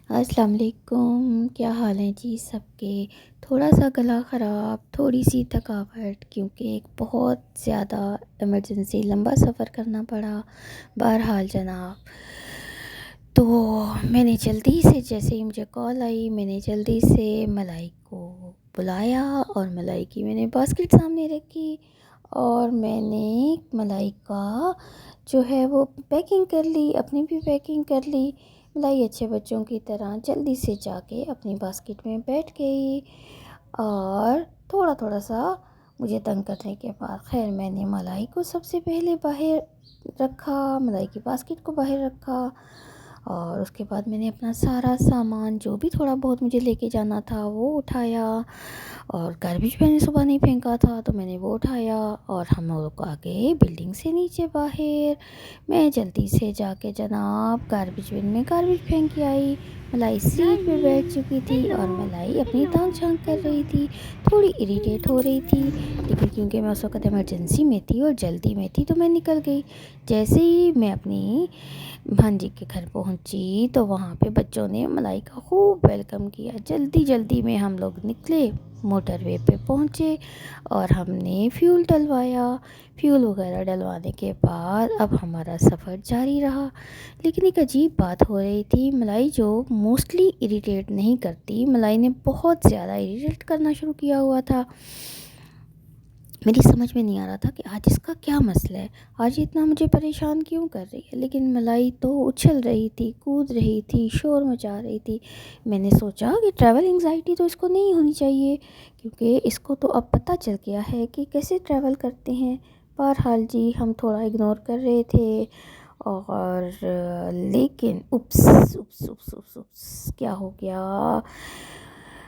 अस्सलाम वालेकुम। क्या हाल है जी सबके। थोड़ा सा गला ख़राब, थोड़ी सी थकावट, क्योंकि एक बहुत ज़्यादा इमरजेंसी लंबा सफ़र करना पड़ा। बहरहाल जनाब, तो मैंने जल्दी से, जैसे ही मुझे कॉल आई, मैंने जल्दी से मलाई को बुलाया और मलाई की मैंने बास्केट सामने रखी और मैंने मलाई का जो है वो पैकिंग कर ली, अपनी भी पैकिंग कर ली। मलाई अच्छे बच्चों की तरह जल्दी से जाके अपनी बास्केट में बैठ गई और थोड़ा थोड़ा सा मुझे तंग करने के बाद खैर मैंने मलाई को सबसे पहले बाहर रखा, मलाई की बास्केट को बाहर रखा और उसके बाद मैंने अपना सारा सामान जो भी थोड़ा बहुत मुझे लेके जाना था वो उठाया और गार्बेज मैंने सुबह नहीं फेंका था तो मैंने वो उठाया और हम लोग आ गए बिल्डिंग से नीचे बाहर। मैं जल्दी से जाके जनाब गार्बेज बिन में गार्बेज फेंक के आई। मलाई सीट पे बैठ चुकी थी और मलाई अपनी टांग झांक कर रही थी, थोड़ी इरिटेट हो रही थी, लेकिन क्योंकि मैं उस वक्त इमरजेंसी में थी और जल्दी में थी तो मैं निकल गई। जैसे ही मैं अपनी भांजी के घर पहुंची तो वहाँ पे बच्चों ने मलाई का खूब वेलकम किया। जल्दी जल्दी में हम लोग निकले, मोटरवे पे पहुँचे और हमने फ्यूल डलवाया। फ्यूल वगैरह डलवाने के बाद अब हमारा सफ़र जारी रहा। लेकिन एक अजीब बात हो रही थी, मलाई जो मोस्टली इरिटेट नहीं करती, मलाई ने बहुत ज़्यादा इरिटेट करना शुरू किया हुआ था। मेरी समझ में नहीं आ रहा था कि आज इसका क्या मसला है, आज इतना मुझे परेशान क्यों कर रही है। लेकिन मलाई तो उछल रही थी, कूद रही थी, शोर मचा रही थी। मैंने सोचा कि ट्रैवल एंजाइटी तो इसको नहीं होनी चाहिए, क्योंकि इसको तो अब पता चल गया है कि कैसे ट्रैवल करते हैं। बहरहाल जी हम थोड़ा इग्नोर कर रहे थे और लेकिन उप्स उप्स उप्स उप्स उप्स क्या हो गया,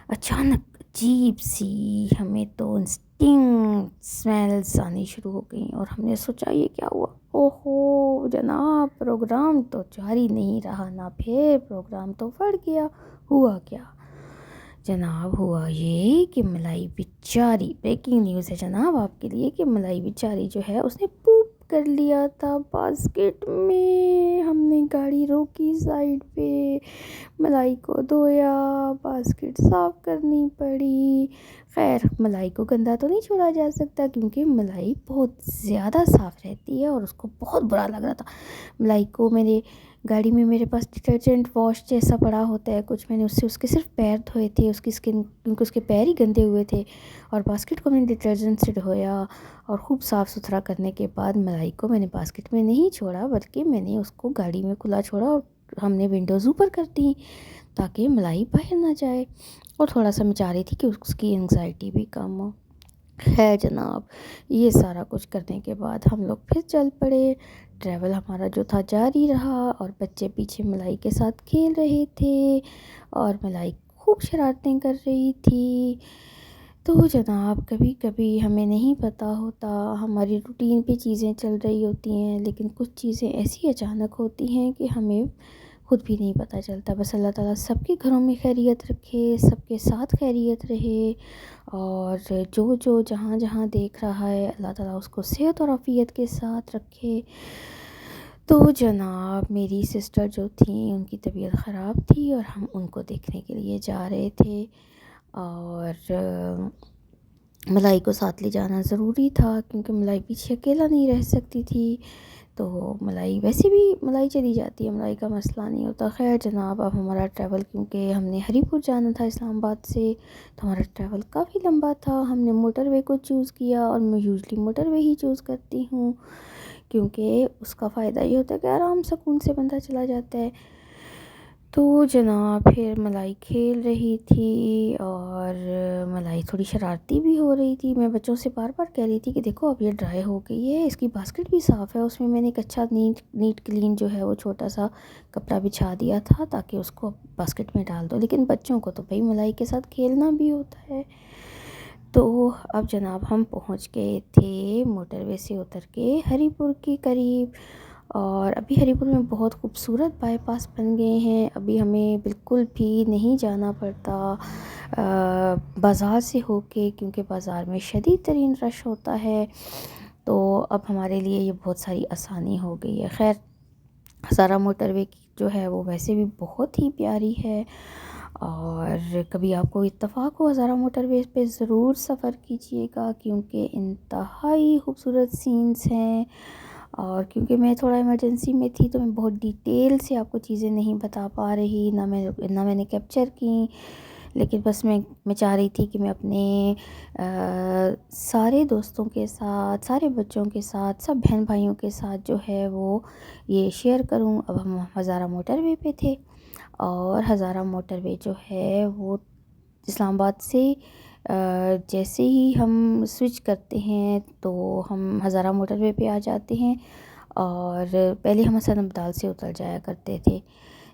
अचानक अजीब सी हमें तो इंस्टिंक्ट स्मेल्स आनी शुरू हो गई और हमने सोचा ये क्या हुआ। ओहो जनाब, प्रोग्राम तो जारी नहीं रहा ना, फिर प्रोग्राम तो फट गया। हुआ क्या जनाब, हुआ ये कि मलाई बेचारी, ब्रेकिंग न्यूज़ है जनाब आपके लिए, कि मलाई बेचारी जो है उसने पूप कर लिया था बास्केट में। हमने गाड़ी रोकी साइड पे, मलाई को धोया, बास्केट साफ़ करनी पड़ी। खैर मलाई को गंदा तो नहीं छोड़ा जा सकता, क्योंकि मलाई बहुत ज़्यादा साफ़ रहती है और उसको बहुत बुरा लग रहा था। मलाई को मेरे गाड़ी में, मेरे पास डिटर्जेंट वॉश जैसा पड़ा होता है कुछ, मैंने उससे उसके सिर्फ पैर धोए थे, उसकी स्किन, क्योंकि उसके पैर ही गंदे हुए थे। और बास्केट को मैंने डिटर्जेंट से धोया और ख़ूब साफ़ सुथरा करने के बाद मलाई को मैंने बास्केट में नहीं छोड़ा, बल्कि मैंने उसको गाड़ी में खुला छोड़ा और हमने विंडोज़ ऊपर कर दी ताकि मलाई बाहर ना जाए। और थोड़ा सा मैं चाह रही थी कि उसकी एंग्जाइटी भी कम हो। है जनाब, ये सारा कुछ करने के बाद हम लोग फिर चल पड़े। ट्रैवल हमारा जो था जारी रहा और बच्चे पीछे मलाई के साथ खेल रहे थे और मलाई खूब शरारतें कर रही थी। तो जनाब कभी कभी हमें नहीं पता होता, हमारी रूटीन पे चीज़ें चल रही होती हैं, लेकिन कुछ चीज़ें ऐसी अचानक होती हैं कि हमें खुद भी नहीं पता चलता। बस अल्लाह ताला सबके घरों में खैरियत रखे, सबके साथ खैरियत रहे और जो जो जहाँ जहाँ देख रहा है अल्लाह ताला उसको सेहत और आफ़ियत के साथ रखे। तो जनाब मेरी सिस्टर जो थी उनकी तबीयत ख़राब थी और हम उनको देखने के लिए जा रहे थे और मलाई को साथ ले जाना ज़रूरी था, क्योंकि मलाई पीछे अकेला नहीं रह सकती थी। तो मलाई वैसे भी मलाई चली जाती है, मलाई का मसला नहीं होता। खैर जनाब अब हमारा ट्रैवल, क्योंकि हमने हरीपुर जाना था इस्लामाबाद से, तो हमारा ट्रैवल काफ़ी लंबा था। हमने मोटरवे को चूज़ किया और मैं यूजली मोटरवे ही चूज़ करती हूँ, क्योंकि उसका फ़ायदा ये होता है कि आराम सुकून से बंदा चला जाता है। तो जनाब फिर मलाई खेल रही थी और मलाई थोड़ी शरारती भी हो रही थी। मैं बच्चों से बार बार कह रही थी कि देखो अब ये ड्राई हो गई है, इसकी बास्केट भी साफ़ है, उसमें मैंने एक अच्छा नीट क्लीन जो है वो छोटा सा कपड़ा बिछा दिया था ताकि उसको बास्केट में डाल दो। लेकिन बच्चों को तो भाई मलाई के साथ खेलना भी होता है। तो अब जनाब हम पहुंच गए थे मोटरवे से उतर के हरीपुर के करीब और अभी हरीपुर में बहुत खूबसूरत बाईपास बन गए हैं। अभी हमें बिल्कुल भी नहीं जाना पड़ता बाज़ार से होके, क्योंकि बाज़ार में शदीद तरीन रश होता है। तो अब हमारे लिए ये बहुत सारी आसानी हो गई है। खैर सारा मोटरवे की जो है वो वैसे भी बहुत ही प्यारी है। और कभी आपको इत्तेफाक हो हज़ारा मोटरवे पे ज़रूर सफ़र कीजिएगा, क्योंकि इंतहाई खूबसूरत सीन्स हैं। और क्योंकि मैं थोड़ा इमरजेंसी में थी तो मैं बहुत डिटेल से आपको चीज़ें नहीं बता पा रही, ना मैंने कैप्चर की। लेकिन बस मैं चाह रही थी कि मैं अपने सारे दोस्तों के साथ, सारे बच्चों के साथ, सब बहन भाइयों के साथ जो है वो ये शेयर करूं। अब हम हज़ारा मोटरवे पे थे, और हज़ारा मोटरवे जो है वो इस्लामाबाद से जैसे ही हम स्विच करते हैं तो हम हज़ारा मोटरवे पे आ जाते हैं। और पहले हम हसन अब्दाल से उतर जाया करते थे,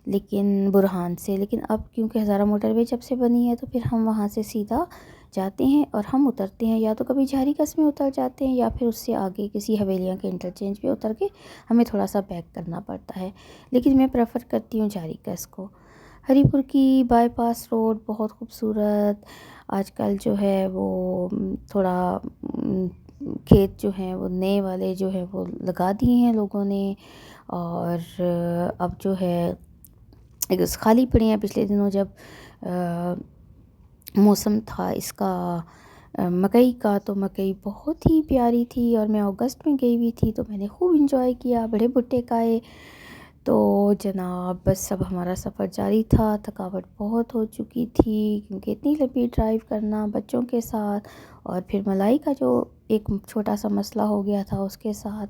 लेकिन बुरहान से। लेकिन अब क्योंकि हज़ारा मोटरवे जब से बनी है तो फिर हम वहाँ से सीधा जाते हैं, और हम उतरते हैं या तो कभी झारी कस में उतर जाते हैं, या फिर उससे आगे किसी हवेलियाँ के इंटरचेंज पे उतर के हमें थोड़ा सा बैक करना पड़ता है। लेकिन मैं प्रेफर करती हूँ झारी कस को। हरीपुर की बाईपास रोड बहुत खूबसूरत। आजकल जो है वो थोड़ा खेत जो हैं वो नए वाले जो है वो लगा दिए हैं लोगों ने। और अब जो है एक खाली पड़े हैं। पिछले दिनों जब मौसम था इसका मकई का, तो मकई बहुत ही प्यारी थी, और मैं अगस्त में गई हुई थी तो मैंने खूब इंजॉय किया, बड़े भुट्टे खाए। तो जनाब बस अब हमारा सफ़र जारी था। थकावट बहुत हो चुकी थी, क्योंकि इतनी लंबी ड्राइव करना बच्चों के साथ, और फिर मलाई का जो एक छोटा सा मसला हो गया था उसके साथ।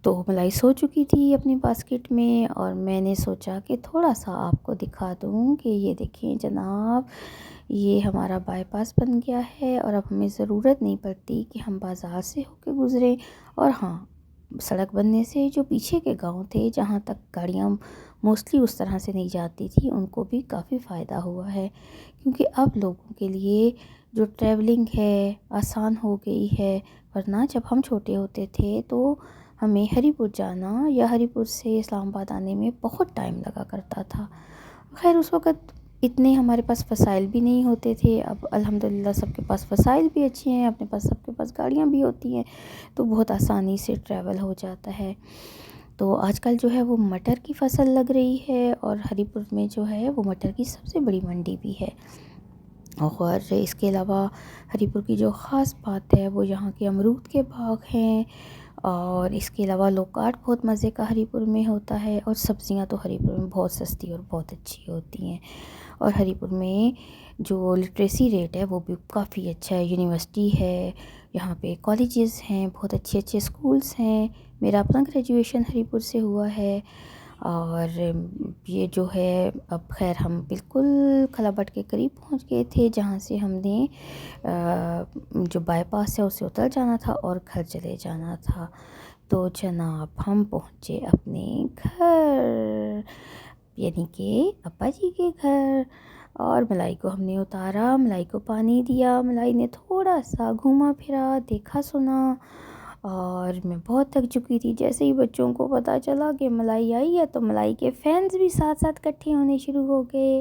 तो मलाई सो चुकी थी अपनी बास्केट में, और मैंने सोचा कि थोड़ा सा आपको दिखा दूँ कि ये देखिए जनाब, ये हमारा बाईपास बन गया है, और अब हमें ज़रूरत नहीं पड़ती कि हम बाज़ार से होकर गुज़रें। और हाँ, सड़क बनने से जो पीछे के गांव थे जहां तक गाड़ियां मोस्टली उस तरह से नहीं जाती थी, उनको भी काफ़ी फ़ायदा हुआ है, क्योंकि अब लोगों के लिए जो ट्रैवलिंग है आसान हो गई है। वरना जब हम छोटे होते थे तो हमें हरीपुर जाना या हरीपुर से इस्लामाबाद आने में बहुत टाइम लगा करता था। खैर उस वक़्त इतने हमारे पास वसाइल भी नहीं होते थे। अब अल्हम्दुलिल्लाह सबके पास वसाइल भी अच्छे हैं, अपने पास सबके पास गाड़ियाँ भी होती हैं, तो बहुत आसानी से ट्रैवल हो जाता है। तो आजकल जो है वो मटर की फ़सल लग रही है, और हरीपुर में जो है वो मटर की सबसे बड़ी मंडी भी है। और इसके अलावा हरीपुर की जो ख़ास बात है वो यहाँ के अमरूद के बाग हैं। और इसके अलावा लोकाट बहुत मज़े का हरीपुर में होता है, और सब्ज़ियाँ तो हरीपुर में बहुत सस्ती और बहुत अच्छी होती हैं। और हरीपुर में जो लिटरेसी रेट है वो भी काफ़ी अच्छा है। यूनिवर्सिटी है, यहाँ पे कॉलेजेस हैं, बहुत अच्छे अच्छे स्कूल्स हैं। मेरा अपना ग्रेजुएशन हरीपुर से हुआ है। और ये जो है, अब खैर हम बिल्कुल खलाबट के करीब पहुंच गए थे, जहाँ से हमने जो बाईपास है उससे उतर जाना था और घर चले जाना था। तो जनाब हम पहुँचे अपने घर, यानी कि अब्बा जी के घर। और मलाई को हमने उतारा, मलाई को पानी दिया, मलाई ने थोड़ा सा घूमा फिरा, देखा सुना। और मैं बहुत थक चुकी थी। जैसे ही बच्चों को पता चला कि मलाई आई है तो मलाई के फैंस भी साथ साथ इकट्ठे होने शुरू हो गए,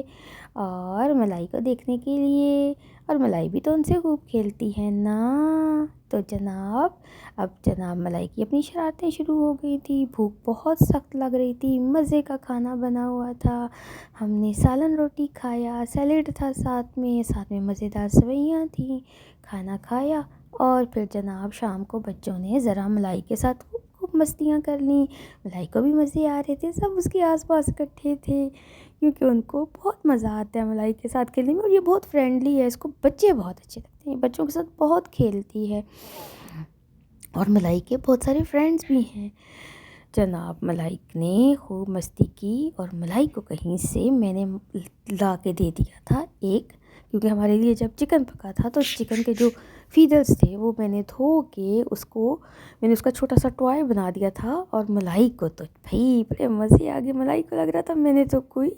और मलाई को देखने के लिए। और मलाई भी तो उनसे खूब खेलती है ना। तो जनाब अब जनाब मलाई की अपनी शरारतें शुरू हो गई थी। भूख बहुत सख्त लग रही थी, मज़े का खाना बना हुआ था। हमने सालन रोटी खाया, सैलेड था साथ में मज़ेदार सेवइयाँ थी। खाना खाया, और फिर जनाब शाम को बच्चों ने ज़रा मलाई के साथ खूब खूब मस्तियाँ कर लीं। मलाई को भी मज़े आ रहे थे, सब उसके आसपास इकट्ठे थे, क्योंकि उनको बहुत मज़ा आता है मलाई के साथ खेलने में। और ये बहुत फ्रेंडली है, इसको बच्चे बहुत अच्छे लगते हैं, बच्चों के साथ बहुत खेलती है। और मलाई के बहुत सारे फ्रेंड्स भी हैं। जनाब मलाई ने खूब मस्ती की, और मलाई को कहीं से मैंने ला के दे दिया था एक, क्योंकि हमारे लिए जब चिकन पका था तो चिकन के जो फीदर्स थे वो मैंने धो के मैंने उसका छोटा सा टॉय बना दिया था। और मलाई को तो भाई बड़े मज़े आ गए। मलाई को लग रहा था मैंने तो कोई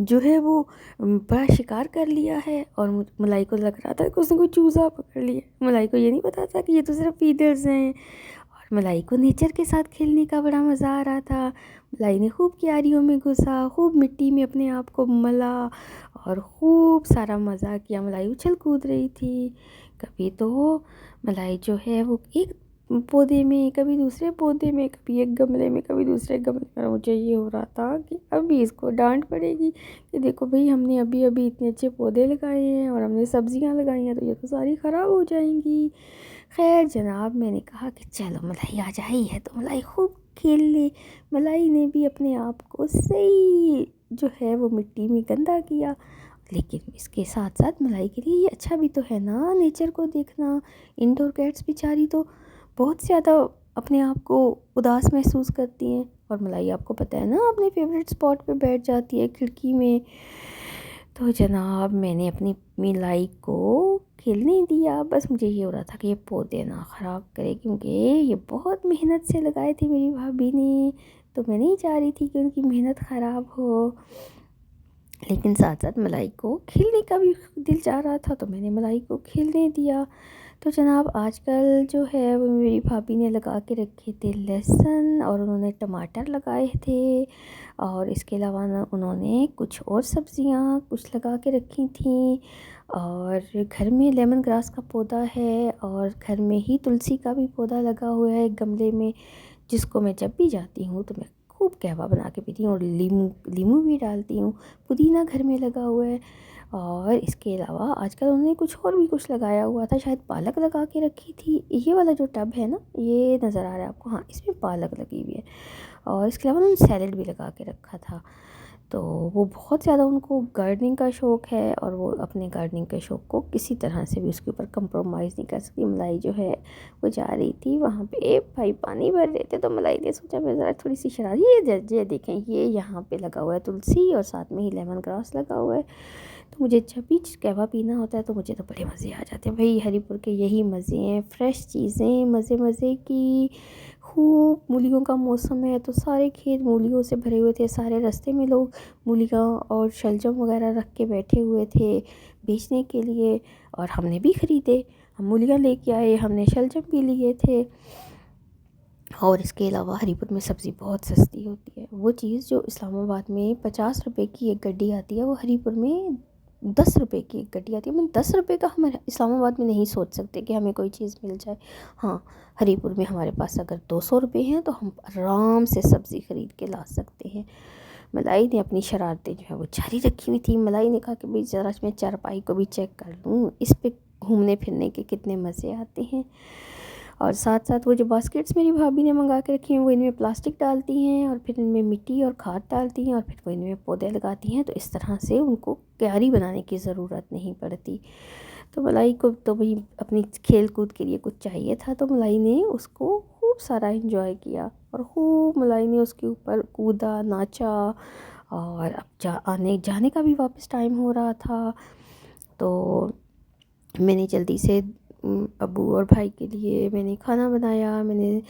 जो है वो बड़ा शिकार कर लिया है, और मलाई को लग रहा था कि उसने कोई चूज़ा पकड़ लिया। मलाई को ये नहीं पता था कि ये तो सिर्फ फीदर्स हैं। और मलाई को नेचर के साथ खेलने का बड़ा मज़ा आ रहा था। मलाई ने खूब क्यारियों में घुसा, खूब मिट्टी में अपने आप को मला, और खूब सारा मज़ा किया। मलाई उछल कूद रही थी। कभी तो मलाई जो है वो एक पौधे में, कभी दूसरे पौधे में, कभी एक गमले में, कभी दूसरे गमले में। मुझे ये हो रहा था कि अभी इसको डांट पड़ेगी कि देखो भाई, हमने अभी अभी इतने अच्छे पौधे लगाए हैं और हमने सब्जियां लगाई हैं, तो ये तो सारी ख़राब हो जाएंगी। खैर जनाब, मैंने कहा कि चलो मलाई आ जाई है तो मलाई खूब खेल ले। मलाई ने भी अपने आप को सही जो है वो मिट्टी में गंदा किया, लेकिन इसके साथ साथ मलाई के लिए ये अच्छा भी तो है ना, नेचर को देखना। इंडोर कैट्स बेचारी तो बहुत ज़्यादा अपने आप को उदास महसूस करती हैं, और मलाई आपको पता है ना, अपने फेवरेट स्पॉट पे बैठ जाती है खिड़की में। तो जनाब, मैंने अपनी मलाई को खेलने दिया। बस मुझे ये हो रहा था कि ये पौधे ना ख़राब करे, क्योंकि ये बहुत मेहनत से लगाए थे मेरी भाभी ने, तो मैं नहीं चाह रही थी कि उनकी मेहनत ख़राब हो। लेकिन साथ साथ मलाई को खेलने का भी दिल चाह रहा था, तो मैंने मलाई को खेलने दिया। तो जनाब, आजकल जो है वो मेरी भाभी ने लगा के रखे थे लहसुन, और उन्होंने टमाटर लगाए थे, और इसके अलावा ना उन्होंने कुछ और सब्जियां कुछ लगा के रखी थी। और घर में लेमन ग्रास का पौधा है, और घर में ही तुलसी का भी पौधा लगा हुआ है एक गमले में, जिसको मैं जब भी जाती हूँ तो मैं खूब कहवा बना के पीती हूँ, और नींबू नींबू भी डालती हूँ। पुदीना घर में लगा हुआ है। और इसके अलावा आजकल उन्होंने कुछ और भी कुछ लगाया हुआ था, शायद पालक लगा के रखी थी। ये वाला जो टब है ना, ये नज़र आ रहा है आपको, हाँ, इसमें पालक लगी हुई है। और इसके अलावा उन्होंने सैलेड भी लगा के रखा था। तो वो बहुत ज़्यादा उनको गार्डनिंग का शौक़ है, और वो अपने गार्डनिंग के शौक़ को किसी तरह से भी उसके ऊपर कंप्रोमाइज़ नहीं कर सकती। मलाई जो है वो जा रही थी वहाँ पे भाई पानी भर रहे थे, तो मलाई ने सोचा मैं ज़रा थोड़ी सी शरारत, ये देखें, ये यहाँ पे लगा हुआ है तुलसी, और साथ में ही लेमन ग्रास लगा हुआ है। तो मुझे जब भी कहवा पीना होता है तो मुझे तो बड़े मज़े आ जाते हैं भाई। हरीपुर के यही मज़े हैं, फ्रेश चीज़ें, मज़े मज़े की। खूब मूलियों का मौसम है, तो सारे खेत मूलियों से भरे हुए थे। सारे रास्ते में लोग मूलियाँ और शलजम वगैरह रख के बैठे हुए थे बेचने के लिए, और हमने भी ख़रीदे। हम मूलियाँ लेके आए, हमने शलजम भी लिए थे। और इसके अलावा हरीपुर में सब्ज़ी बहुत सस्ती होती है। वो चीज़ जो इस्लामाबाद में 50 रुपए की एक गड्डी आती है, वो हरीपुर में 10 रुपए की एक गड्डी आती है। मतलब 10 रुपए का हम इस्लामाबाद में नहीं सोच सकते कि हमें कोई चीज़ मिल जाए। हाँ, हरीपुर में हमारे पास अगर 200 रुपये हैं तो हम आराम से सब्ज़ी ख़रीद के ला सकते हैं। मलाई ने अपनी शरारतें जो है वो जारी रखी हुई थी। मलाई ने कहा कि भाई ज़रा मैं चारपाई को भी चेक कर लूँ, इस पे घूमने फिरने के कितने मज़े आते हैं। और साथ साथ वो जो बास्केट्स मेरी भाभी ने मंगा के रखी हैं, वो इनमें प्लास्टिक डालती हैं, और फिर इनमें मिट्टी और खाद डालती हैं, और फिर वो इनमें पौधे लगाती हैं। तो इस तरह से उनको क्यारी बनाने की ज़रूरत नहीं पड़ती। तो मलाई को तो भाई अपनी खेल कूद के लिए कुछ चाहिए था, तो मलाई ने उसको खूब सारा इंजॉय किया, और खूब मलाई ने उसके ऊपर कूदा, नाचा। और अब आने जाने का भी वापस टाइम हो रहा था, तो मैंने जल्दी से अब्बू और भाई के लिए मैंने खाना बनाया। मैंने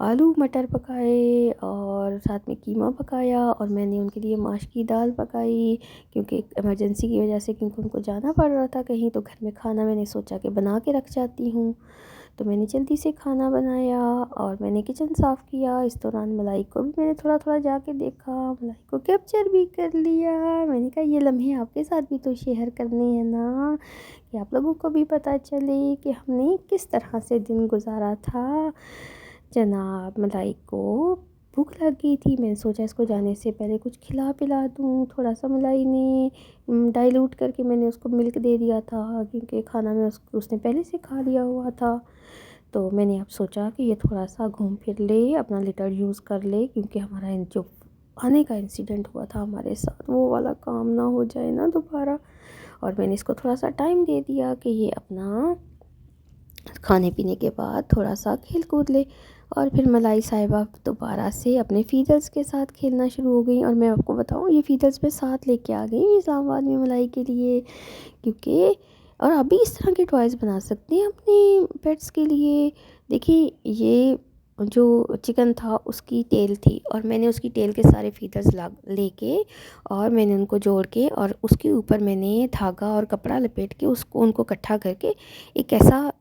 आलू मटर पकाए, और साथ में कीमा पकाया, और मैंने उनके लिए माश की दाल पकाई, क्योंकि इमरजेंसी की वजह से, क्योंकि उनको जाना पड़ रहा था कहीं, तो घर में खाना मैंने सोचा कि बना के रख जाती हूँ। तो मैंने जल्दी से खाना बनाया, और मैंने किचन साफ़ किया। इस दौरान मलाई को भी मैंने थोड़ा थोड़ा जाके देखा, मलाई को कैप्चर भी कर लिया। मैंने कहा ये लम्हे आपके साथ भी तो शेयर करने हैं ना, कि आप लोगों को भी पता चले कि हमने किस तरह से दिन गुजारा था। जनाब, मलाई को भूख लग गई थी। मैंने सोचा इसको जाने से पहले कुछ खिला पिला दूँ। थोड़ा सा मलाई ने डाइल्यूट करके मैंने उसको मिल्क दे दिया था, क्योंकि खाना में उसने पहले से खा लिया हुआ था। तो मैंने अब सोचा कि ये थोड़ा सा घूम फिर ले, अपना लिटर यूज़ कर ले, क्योंकि हमारा जो आने का इंसिडेंट हुआ था हमारे साथ, वो वाला काम ना हो जाए ना दोबारा। और मैंने इसको थोड़ा सा टाइम दे दिया कि ये अपना खाने पीने के बाद थोड़ा सा खेल कूद ले। और फिर मलाई साहिबा दोबारा से अपने फीदर्स के साथ खेलना शुरू हो गई। और मैं आपको बताऊं, ये फीदर्स मैं साथ लेके आ गई इस्लामाबाद में मलाई के लिए, क्योंकि और अभी इस तरह के टॉयज़ बना सकते हैं अपने पेट्स के लिए। देखिए, ये जो चिकन था उसकी टेल थी, और मैंने उसकी टेल के सारे फीदर्स लेके, और मैंने उनको जोड़ के, और उसके ऊपर मैंने धागा और कपड़ा लपेट के उसको उनको इकट्ठा करके एक ऐसा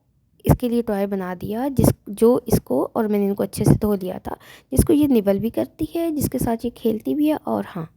इसके लिए टॉय बना दिया, जो इसको, और मैंने इनको अच्छे से धो लिया था, जिसको ये निबल भी करती है, जिसके साथ ये खेलती भी है। और हाँ,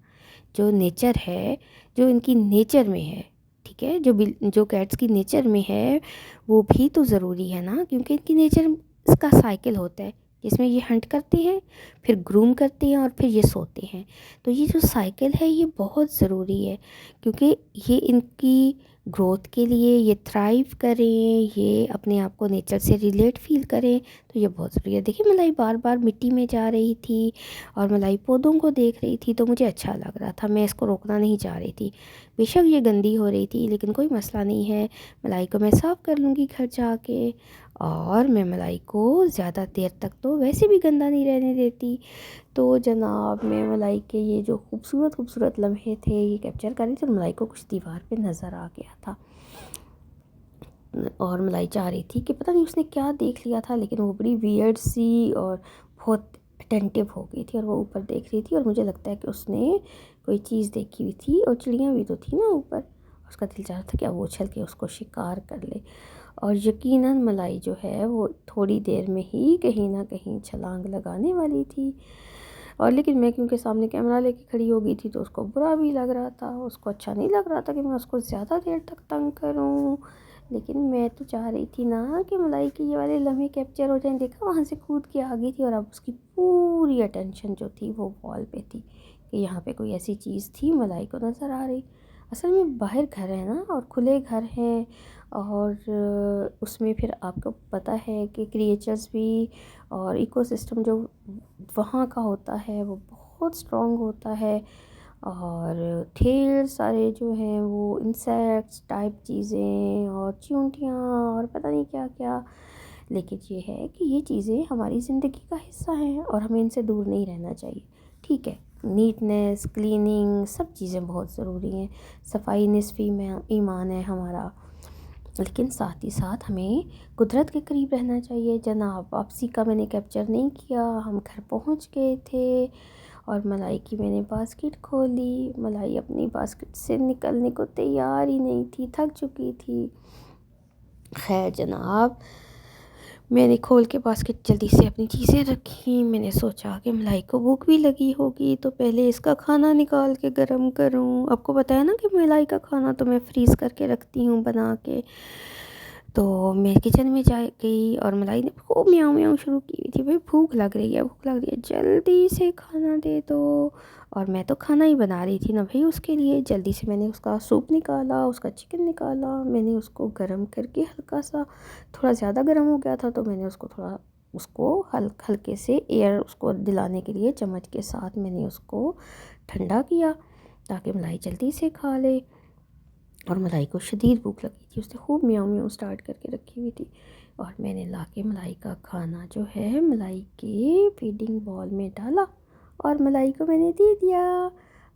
जो नेचर है, जो इनकी नेचर में है, ठीक है, जो कैट्स की नेचर में है, वो भी तो ज़रूरी है ना, क्योंकि इनकी नेचर इसका साइकिल होता है जिसमें ये हंट करते हैं, फिर ग्रूम करते हैं और फिर ये सोते हैं। तो ये जो साइकिल है ये बहुत ज़रूरी है, क्योंकि ये इनकी ग्रोथ के लिए, ये थ्राइव करें, ये अपने आप को नेचर से रिलेट फील करें, तो ये बहुत ज़रूरी है। देखिए मलाई बार बार मिट्टी में जा रही थी और मलाई पौधों को देख रही थी, तो मुझे अच्छा लग रहा था, मैं इसको रोकना नहीं चाह रही थी। बेशक ये गंदी हो रही थी लेकिन कोई मसला नहीं है, मलाई को मैं साफ़ कर लूँगी घर जाके। और मैं मलाई को ज़्यादा देर तक तो वैसे भी गंदा नहीं रहने देती। तो जनाब मैं मलाई के ये जो खूबसूरत खूबसूरत लम्हे थे ये कैप्चर कर रही थी, और मलाई को कुछ दीवार पे नज़र आ गया था और मलाई चाह रही थी कि पता नहीं उसने क्या देख लिया था, लेकिन वो बड़ी वियर्ड सी और बहुत अटेंटिव हो गई थी और वो ऊपर देख रही थी, और मुझे लगता है कि उसने कोई चीज़ देखी हुई थी, और चिड़ियाँ भी तो थी ना ऊपर। उसका दिल चाह रहा था कि अब वो उछल के उसको शिकार कर ले, और यकीनन मलाई जो है वो थोड़ी देर में ही कहीं ना कहीं छलांग लगाने वाली थी। और लेकिन मैं क्योंकि सामने कैमरा लेके खड़ी हो गई थी तो उसको बुरा भी लग रहा था, उसको अच्छा नहीं लग रहा था कि मैं उसको ज़्यादा देर तक तंग करूं। लेकिन मैं तो चाह रही थी ना कि मलाई के ये वाले लम्हे कैप्चर हो जाएं। देखा, वहाँ से कूद के आ गई थी और अब उसकी पूरी अटेंशन जो थी वो वॉल पे थी कि यहाँ पे कोई ऐसी चीज़ थी मलाई को नज़र आ रही। असल में बाहर घर है ना, और खुले घर हैं, और उसमें फिर आपको पता है कि क्रिएचर्स भी और इकोसिस्टम जो वहाँ का होता है वो बहुत स्ट्रॉन्ग होता है, और ढेर सारे जो हैं वो इंसेक्ट्स टाइप चीज़ें और चींटियाँ और पता नहीं क्या क्या। लेकिन ये है कि ये चीज़ें हमारी ज़िंदगी का हिस्सा हैं और हमें इनसे दूर नहीं रहना चाहिए। ठीक है, नीटनेस, क्लीनिंग, सब चीज़ें बहुत ज़रूरी हैं, सफाई निस्फ़ी में ईमान है हमारा, लेकिन साथ ही साथ हमें कुदरत के करीब रहना चाहिए। जनाब वापसी का मैंने कैप्चर नहीं किया, हम घर पहुंच गए थे और मलाई की मैंने बास्केट खोली। मलाई अपनी बास्केट से निकलने को तैयार ही नहीं थी, थक चुकी थी। खैर जनाब, मैंने खोल के बास्केट जल्दी से अपनी चीज़ें रखी। मैंने सोचा कि मलाई को भूख भी लगी होगी तो पहले इसका खाना निकाल के गरम करूं। आपको बताया ना कि मलाई का खाना तो मैं फ्रीज़ करके रखती हूँ बना के। तो मैं किचन में जा गई और मलाई ने खूब म्याऊं म्याऊं शुरू की हुई थी, भाई भूख लग रही है, भूख लग रही है, जल्दी से खाना दे दो। और मैं तो खाना ही बना रही थी ना भाई उसके लिए। जल्दी से मैंने उसका सूप निकाला, उसका चिकन निकाला, मैंने उसको गरम करके हल्का सा, थोड़ा ज़्यादा गर्म हो गया था तो मैंने उसको थोड़ा, उसको हल्के से एयर उसको दिलाने के लिए चम्मच के साथ मैंने उसको ठंडा किया ताकि मलाई जल्दी से खा ले। और मलाई को शदीद भूख लगी थी, उसने खूब म्याऊं म्याऊं स्टार्ट करके रखी हुई थी। और मैंने लाके मलाई का खाना जो है मलाई के फीडिंग बॉल में डाला और मलाई को मैंने दे दिया।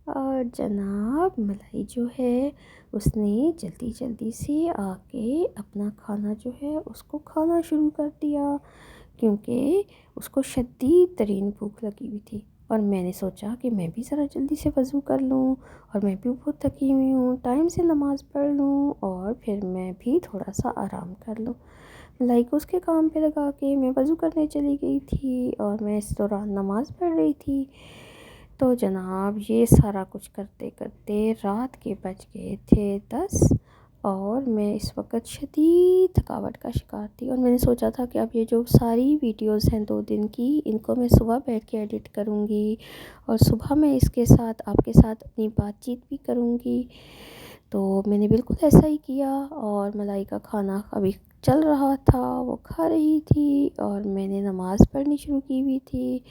और जनाब मलाई जो है उसने जल्दी जल्दी से आके अपना खाना जो है उसको खाना शुरू कर दिया, क्योंकि उसको शदीद तरीन भूख लगी हुई थी। और मैंने सोचा कि मैं भी ज़रा जल्दी से वज़ू कर लूँ, और मैं भी बहुत थकी हुई हूँ, टाइम से नमाज़ पढ़ लूँ और फिर मैं भी थोड़ा सा आराम कर लूँ। लाइक उसके काम पे लगा के मैं वज़ू करने चली गई थी और मैं इस दौरान नमाज़ पढ़ रही थी। तो जनाब ये सारा कुछ करते करते रात के बज गए थे 10, और मैं इस वक्त शदीद थकावट का शिकार थी। और मैंने सोचा था कि अब ये जो सारी वीडियोस हैं 2 दिन की, इनको मैं सुबह बैठ के एडिट करूँगी और सुबह मैं इसके साथ आपके साथ अपनी बातचीत भी करूँगी। तो मैंने बिल्कुल ऐसा ही किया, और मलाई का खाना अभी चल रहा था, वो खा रही थी और मैंने नमाज़ पढ़नी शुरू की हुई थी।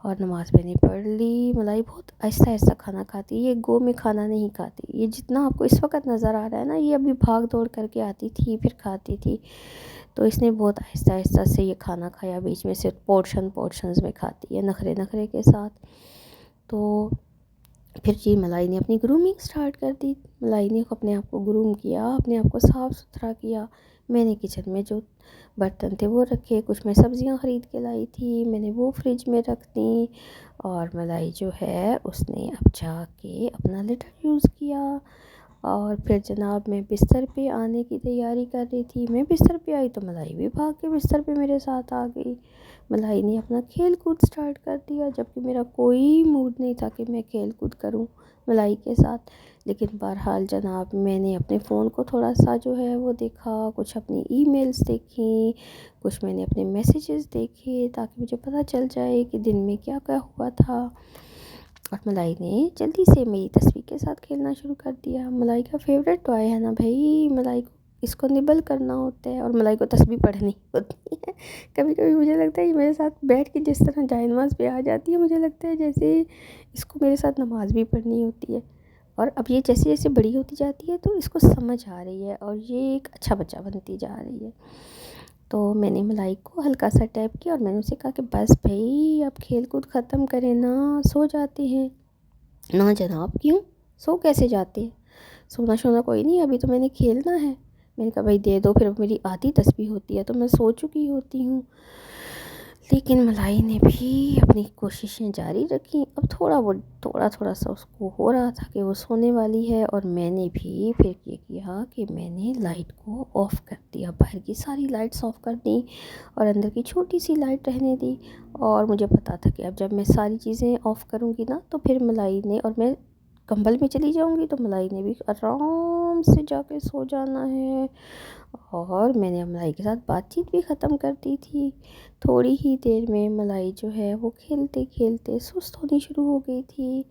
और नमाज़ मैंने पढ़ ली। मलाई बहुत आहिस्ता आहिस्ता खाना खाती है, ये गो में खाना नहीं खाती। ये जितना आपको इस वक्त नज़र आ रहा है ना, ये अभी भाग दौड़ करके आती थी फिर खाती थी। तो इसने बहुत आहिस्ता आहिस्ता से ये खाना खाया, बीच में से पोर्शंस में खाती है नखरे नखरे के साथ। तो फिर जी मलाई ने अपनी ग्रूमिंग स्टार्ट कर दी। मलाई ने अपने आप को ग्रूम किया, अपने आप को साफ़ सुथरा किया। मैंने किचन में जो बर्तन थे वो रखे, कुछ मैं सब्ज़ियां ख़रीद के लाई थी, मैंने वो फ्रिज में रख दी। और मलाई जो है उसने अब जाके अपना लिटर यूज़ किया। और फिर जनाब मैं बिस्तर पे आने की तैयारी कर रही थी। मैं बिस्तर पे आई तो मलाई भी भाग के बिस्तर पे मेरे साथ आ गई। मलाई ने अपना खेल कूद स्टार्ट कर दिया, जबकि मेरा कोई मूड नहीं था कि मैं खेल कूद करूं मलाई के साथ। लेकिन बहरहाल जनाब मैंने अपने फ़ोन को थोड़ा सा जो है वो देखा, कुछ अपनी ईमेल्स देखी, कुछ मैंने अपने मैसेजेस देखे ताकि मुझे पता चल जाए कि दिन में क्या क्या हुआ था। और मलाई ने जल्दी से मेरी तस्वीर के साथ खेलना शुरू कर दिया। मलाई का फेवरेट टॉय है ना भाई, मलाई को इसको निबल करना होता है और मलाई को तस्बीह पढ़नी होती है। कभी कभी मुझे लगता है कि मेरे साथ बैठ के जिस तरह जाए नमाज पे आ जाती है, मुझे लगता है जैसे इसको मेरे साथ नमाज भी पढ़नी होती है। और अब ये जैसे जैसे बड़ी होती जाती है तो इसको समझ आ रही है और ये एक अच्छा बच्चा बनती जा रही है। तो मैंने मलाई को हल्का सा टैप किया और मैंने उसे कहा कि बस भाई अब खेल कूद ख़त्म करें ना, सो जाते हैं। ना जनाब, क्यों? सो कैसे जाते हैं? सोना शोना कोई नहीं, अभी तो मैंने खेलना है। मैंने कहा भाई दे दो, फिर मेरी आधी तस्बीह होती है तो मैं सो चुकी होती हूँ। लेकिन मलाई ने भी अपनी कोशिशें जारी रखी। अब थोड़ा थोड़ा सा उसको हो रहा था कि वो सोने वाली है, और मैंने भी फिर ये किया कि मैंने लाइट को ऑफ़ कर दिया, बाहर की सारी लाइट्स ऑफ़ कर दी और अंदर की छोटी सी लाइट रहने दी। और मुझे पता था कि अब जब मैं सारी चीज़ें ऑफ़ करूँगी ना तो फिर मलाई ने, और मैं कंबल में चली जाऊँगी तो मलाई ने भी आराम से जाके सो जाना है। और मैंने मलाई के साथ बातचीत भी ख़त्म कर दी थी। थोड़ी ही देर में मलाई जो है वो खेलते खेलते सुस्त होनी शुरू हो गई थी,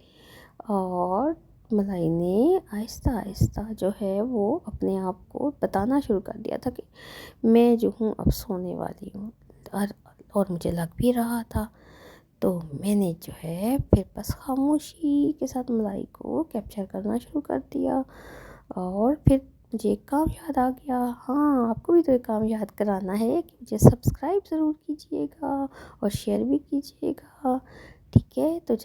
और मलाई ने आहिस्ता आहिस्ता जो है वो अपने आप को बताना शुरू कर दिया था कि मैं जो हूँ अब सोने वाली हूँ। और मुझे लग भी रहा था। तो मैंने जो है फिर बस खामोशी के साथ मलाई को कैप्चर करना शुरू कर दिया। और फिर मुझे एक काम याद आ गया। हाँ, आपको भी तो एक काम याद कराना है कि मुझे सब्सक्राइब ज़रूर कीजिएगा और शेयर भी कीजिएगा। ठीक है, तो